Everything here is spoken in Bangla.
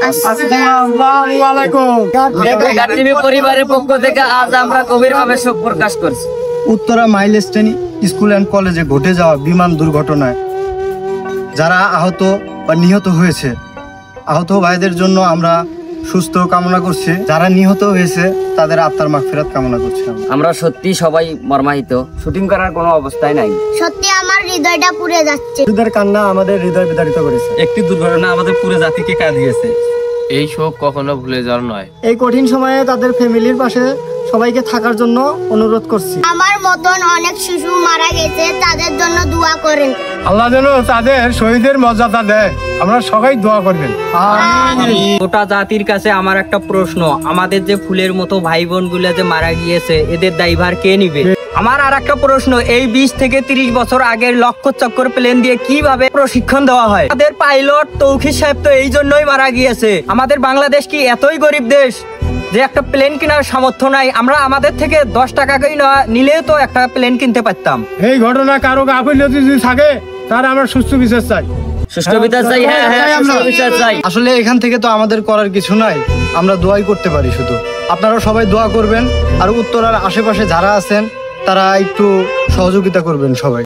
আসসালামু আলাইকুম। টিভি পরিবারের পক্ষ থেকে আজ আমরা গভীরভাবে শোক প্রকাশ করছি উত্তরা মাইলস্টোন স্কুল অ্যান্ড কলেজে ঘটে যাওয়া বিমান দুর্ঘটনায় যারা আহত বা নিহত হয়েছে, আহত ভাইদের জন্য আমরা সুস্থ কামনা করছি। যারা নিহত হয়েছে তাদের আত্মার মাগফিরাত কামনা করছি। আমরা সত্যি সবাই মর্মাহিত। শুটিং করার কোনো অবস্থায় নাই। সত্যি আমার হৃদয়টা পুড়ে যাচ্ছে। শিশুদের কান্না আমাদের হৃদয় বিদারিত করেছে। একটি দুর্ঘটনা আমাদের পুরো জাতিকে কাঁদিয়েছে। এই শোক কখনো ভুলে যাওয়ার নয়। এই কঠিন সময়ে তাদের ফ্যামিলির পাশে সবাইকে থাকার জন্য অনুরোধ করছি। আমার মতন অনেক শিশু মারা গেছে, তাদের জন্য দোয়া করেন। আল্লাহ যেন তাদের শহীদের মর্যাদা দেয়, আমরা সবাই দোয়া করবেন। গোটা জাতির কাছে আমার একটা প্রশ্ন, আমাদের যে ফুলের মতো ভাই বোন গুলা যে মারা গিয়েছে, এদের দায়ভার কে নিবে? আমার আর একটা প্রশ্ন, এই 20 থেকে 30 বছর আগের লক্ষ্য চক্কর প্লেন দিয়ে কিভাবে প্রশিক্ষণ দেওয়া হয়? আমাদের পাইলট তৌকির সাহেব তো এই জন্যই মারা গিয়েছে। আমাদের বাংলাদেশ কি এতই গরিব দেশ যে একটা প্লেন কেনার সামর্থ্য নাই? আমরা আমাদের থেকে 10 টাকাকেই নিলেও তো একটা প্লেন কিনতে পারতাম। এই ঘটনা কারো গাফিলতি যদি থাকে তার আমরা সুস্থ বিচার চাই। সুষ্ঠু বিচার চাই। হ্যাঁ, সুষ্ঠু বিচার চাই। আসলে এখান থেকে তো আমাদের করার কিছু নাই, আমরা দোয়াই করতে পারি শুধু। আপনারা সবাই দোয়া করবেন, আর উত্তরার আশেপাশে যারা আছেন তারা একটু সহযোগিতা করবেন সবাই।